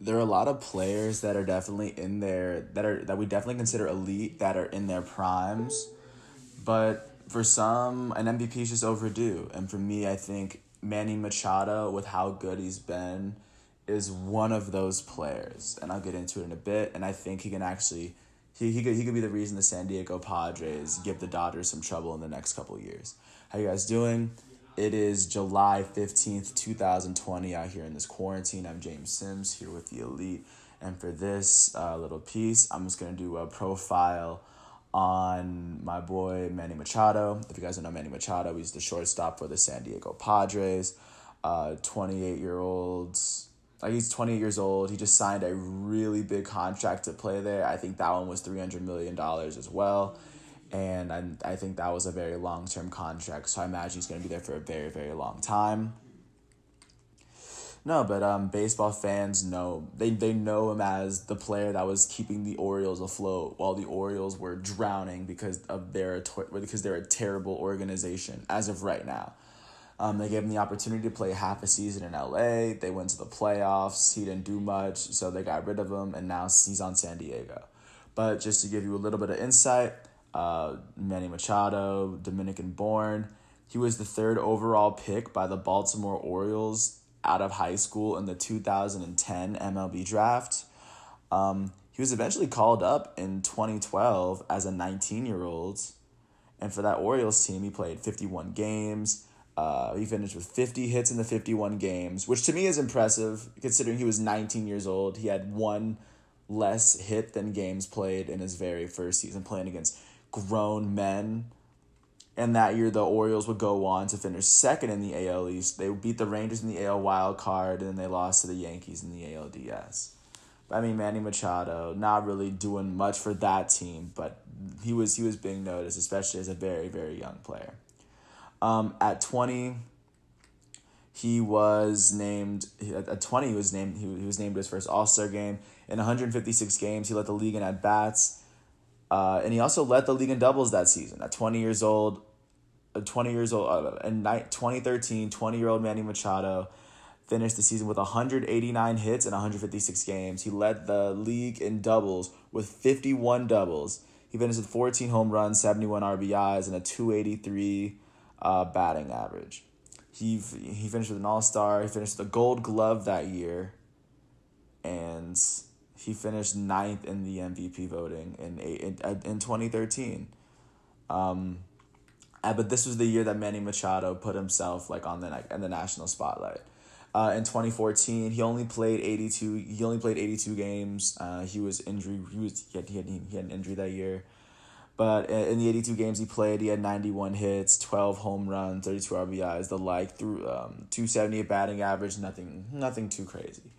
there are a lot of players that are definitely in there that we definitely consider elite that are in their primes, but for some, an MVP is just overdue. And for me, I think Manny Machado, with how good he's been, is one of those players. And I'll get into it in a bit. And I think he can actually, he could be the reason the San Diego Padres give the Dodgers some trouble in the next couple of years. How you guys doing? It is July 15th, 2020 out here in this quarantine. I'm James Sims here with the Elite. And for this little piece, I'm just going to do a profile on my boy Manny Machado. If you guys don't know Manny Machado, he's the shortstop for the San Diego Padres. 28-year-old. He's 28 years old. He just signed a really big contract to play there. I think that one was $300 million as well. And I think that was a very long-term contract. So I imagine he's going to be there for a very, very long time. No, but baseball fans know they know him as the player that was keeping the Orioles afloat while the Orioles were drowning because they're a terrible organization as of right now. They gave him the opportunity to play half a season in LA. They went to the playoffs. He didn't do much, so they got rid of him, and now he's on San Diego. But just to give you a little bit of insight, Manny Machado, Dominican born, he was the third overall pick by the Baltimore Orioles out of high school in the 2010 MLB draft. He was eventually called up in 2012 as a 19-year-old. And for that Orioles team, he played 51 games. He finished with 50 hits in the 51 games, which to me is impressive considering he was 19 years old. He had one less hit than games played in his very first season playing against grown men. And that year, the Orioles would go on to finish second in the AL East. They beat the Rangers in the AL wild card, and then they lost to the Yankees in the ALDS. But, I mean, Manny Machado, not really doing much for that team, but he was being noticed, especially as a very, very young player. At 20, he was named. At 20, he was named to his first All-Star game. In 156 games, he led the league in at bats. And he also led the league in doubles that season. At 20 years old, in 2013, 20-year-old Manny Machado finished the season with 189 hits in 156 games. He led the league in doubles with 51 doubles. He finished with 14 home runs, 71 RBIs, and a 283 batting average. He finished with an All-Star. He finished with a Gold Glove that year, and he finished 9th in the MVP voting in 2013. But this was the year that Manny Machado put himself in the national spotlight. In 2014, he only played 82 games. He had an injury that year. But in the 82 games he played, he had 91 hits, 12 home runs, 32 RBIs, through 278 batting average, nothing too crazy.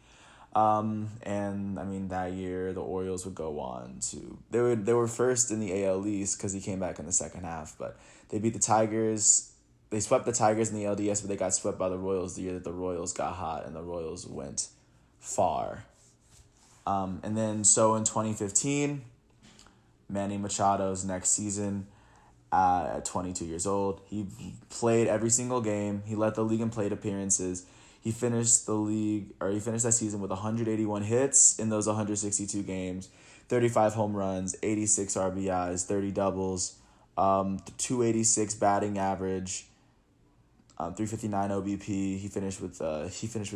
And I mean that year the Orioles would go on to they were first in the AL East because he came back in the second half, but they beat the Tigers. They swept the Tigers in the LDS, but they got swept by the Royals the year that the Royals got hot and the Royals went far. And then so in 2015, Manny Machado's next season, at 22 years old, he played every single game. He led the league in plate appearances. He finished that season with 181 hits in those 162 games, 35 home runs, 86 RBIs, 30 doubles, 286 batting average, 359 OBP. He finished with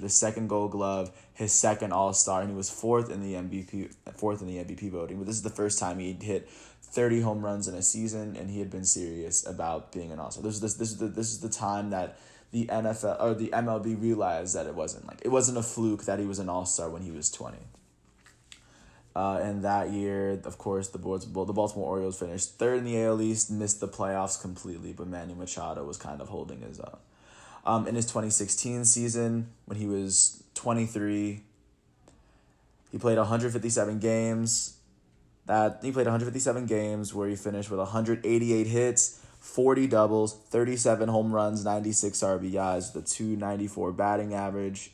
his second Gold Glove, his second All-Star, and he was fourth in the MVP voting. But this is the first time he'd hit 30 home runs in a season, and he had been serious about being an All-Star. This is the time that the NFL or the MLB realized that it wasn't a fluke that he was an All-Star when he was 20. And that year, of course, the Baltimore Orioles finished third in the AL East, missed the playoffs completely, but Manny Machado was kind of holding his own. In his 2016 season, when he was 23, he played 157 games. He played 157 games where he finished with 188 hits, 40 doubles, 37 home runs, 96 RBIs, with a 294 batting average.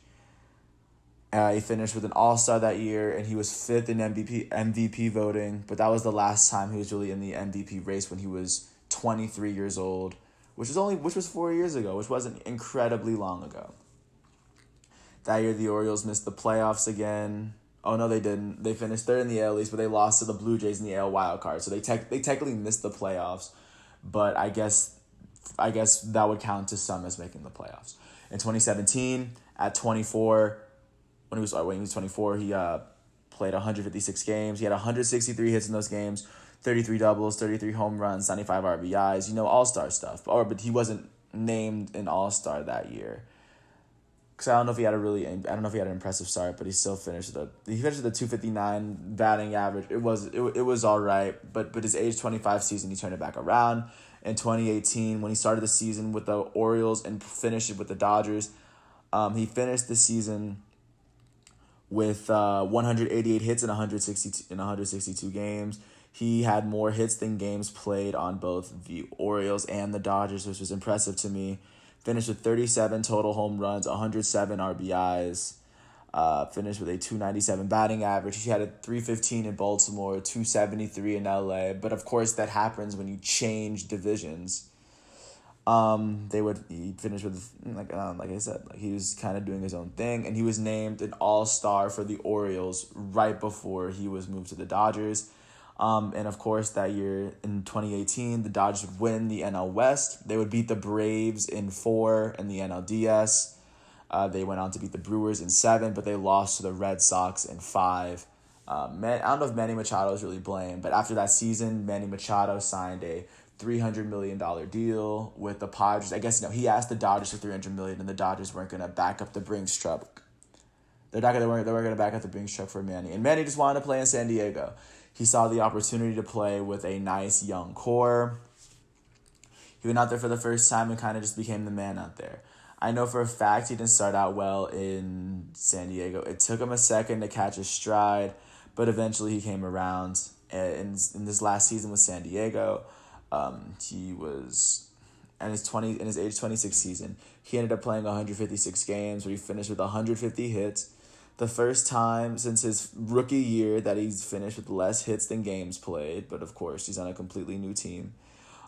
He finished with an All-Star that year, and he was fifth in MVP voting. But that was the last time he was really in the MVP race when he was 23 years old, which was 4 years ago, which wasn't incredibly long ago. That year, the Orioles missed the playoffs again. Oh no, they didn't. They finished third in the AL East, but they lost to the Blue Jays in the AL wild card. So they technically missed the playoffs, but I guess that would count to some as making the playoffs. In 2017, at 24, when he was 24, he played 156 games. He had 163 hits in those games, 33 doubles, 33 home runs, 95 RBIs. All-star stuff. But he wasn't named an all-star that year. Because I don't know if he had an impressive start, but he still finished with a 259 batting average. It was all right, but his age 25 season he turned it back around. In 2018, when he started the season with the Orioles and finished it with the Dodgers, he finished the season with 188 hits in 162 games. He had more hits than games played on both the Orioles and the Dodgers, which was impressive to me. Finished with 37 total home runs, 107 RBIs. Finished with a 297 batting average. He had a 315 in Baltimore, 273 in LA. But of course, that happens when you change divisions. He finished with like I said, like he was kind of doing his own thing, and he was named an all-star for the Orioles right before he was moved to the Dodgers. And of course, that year in 2018, the Dodgers would win the NL West. They would beat the Braves in 4 in the NLDS. They went on to beat the Brewers in 7, but they lost to the Red Sox in 5. I don't know if Manny Machado is really blamed, but after that season, Manny Machado signed a $300 million deal with the Padres. I guess he asked the Dodgers for $300 million, and the Dodgers weren't going to back up the Brinks truck. They weren't going to back up the Brinks truck for Manny, and Manny just wanted to play in San Diego. He saw the opportunity to play with a nice young core. He went out there for the first time and kind of just became the man out there. I know for a fact he didn't start out well in San Diego. It took him a second to catch his stride, but eventually he came around. In this last season with San Diego, he was in his age 26 season. He ended up playing 156 games, where he finished with 150 hits. The first time since his rookie year that he's finished with less hits than games played, but of course he's on a completely new team.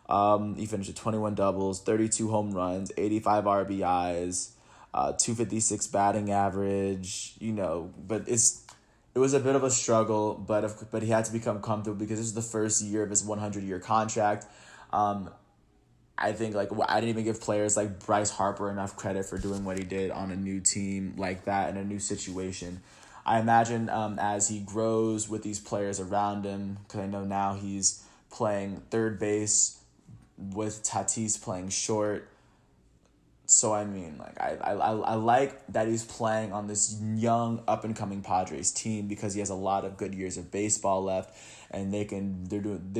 He finished with 21 doubles, 32 home runs, 85 RBIs, 256 batting average. But it was a bit of a struggle, but he had to become comfortable because this is the first year of his 100-year contract. I think I didn't even give players like Bryce Harper enough credit for doing what he did on a new team like that in a new situation. I imagine as he grows with these players around him, because I know now he's playing third base with Tatis playing short. So I like that he's playing on this young up and coming Padres team because he has a lot of good years of baseball left, and they're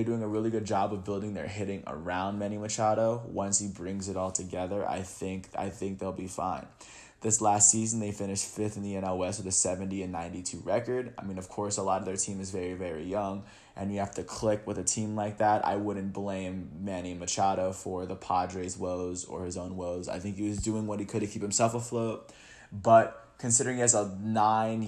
doing a really good job of building their hitting around Manny Machado. Once he brings it all together, I think they'll be fine. This last season, they finished 5th in the NL West with a 70-92 record. I mean, of course, a lot of their team is very, very young, and you have to click with a team like that. I wouldn't blame Manny Machado for the Padres' woes or his own woes. I think he was doing what he could to keep himself afloat, but considering he has 9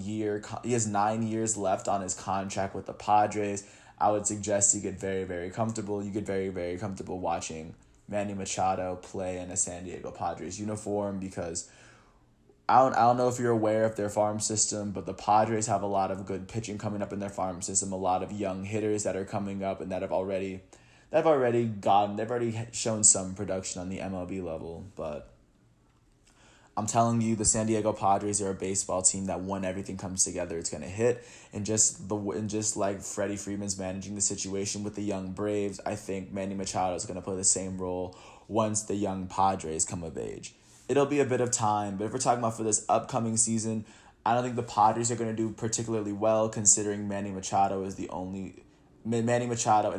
years left on his contract with the Padres, I would suggest you get very, very comfortable. You get very, very comfortable watching Manny Machado play in a San Diego Padres uniform because I don't know if you're aware of their farm system, but the Padres have a lot of good pitching coming up in their farm system, a lot of young hitters that are coming up and they've already shown some production on the MLB level. But I'm telling you, the San Diego Padres are a baseball team that when everything comes together, it's gonna hit. And just like Freddie Freeman's managing the situation with the young Braves, I think Manny Machado is gonna play the same role once the young Padres come of age. It'll be a bit of time, but if we're talking about for this upcoming season, I don't think the Padres are going to do particularly well considering Manny Machado and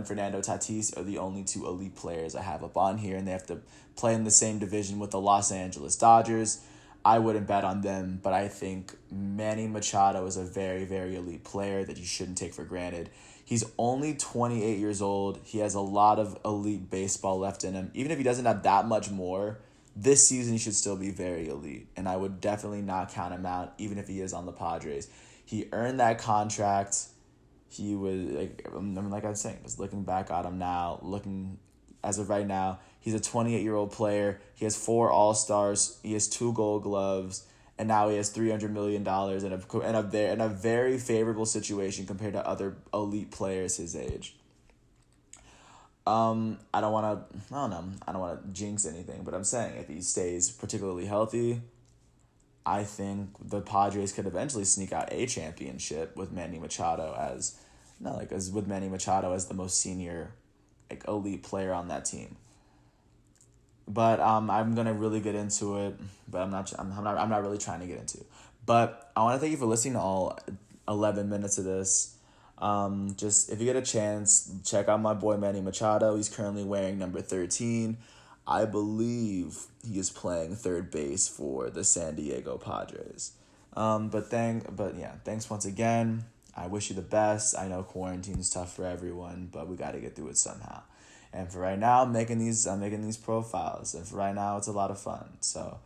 Fernando Tatis are the only 2 elite players I have up on here, and they have to play in the same division with the Los Angeles Dodgers. I wouldn't bet on them, but I think Manny Machado is a very, very elite player that you shouldn't take for granted. He's only 28 years old. He has a lot of elite baseball left in him. Even if he doesn't have that much more, this season he should still be very elite, and I would definitely not count him out, even if he is on the Padres. He earned that contract. He was like I was saying, just looking back at him now, as of right now, he's a 28-year-old player. He has 4 All-Stars. He has 2 Gold Gloves, and now he has $300 million in a very favorable situation compared to other elite players his age. I don't want to. I don't know. I don't want to jinx anything, but I'm saying if he stays particularly healthy, I think the Padres could eventually sneak out a championship with Manny Machado as, not like as with Manny Machado as the most senior, like elite player on that team. But I'm gonna really get into it, but I'm not really trying to get into it. But I want to thank you for listening to all 11 minutes of this. Just if you get a chance, check out my boy Manny Machado. He's currently wearing number 13. I believe he is playing third base for the San Diego Padres. But yeah, thanks once again. I wish you the best. I know quarantine's tough for everyone, but we got to get through it somehow. And for right now, I'm making these profiles, and for right now, it's a lot of fun. So,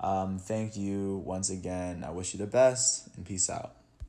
thank you once again. I wish you the best, and peace out.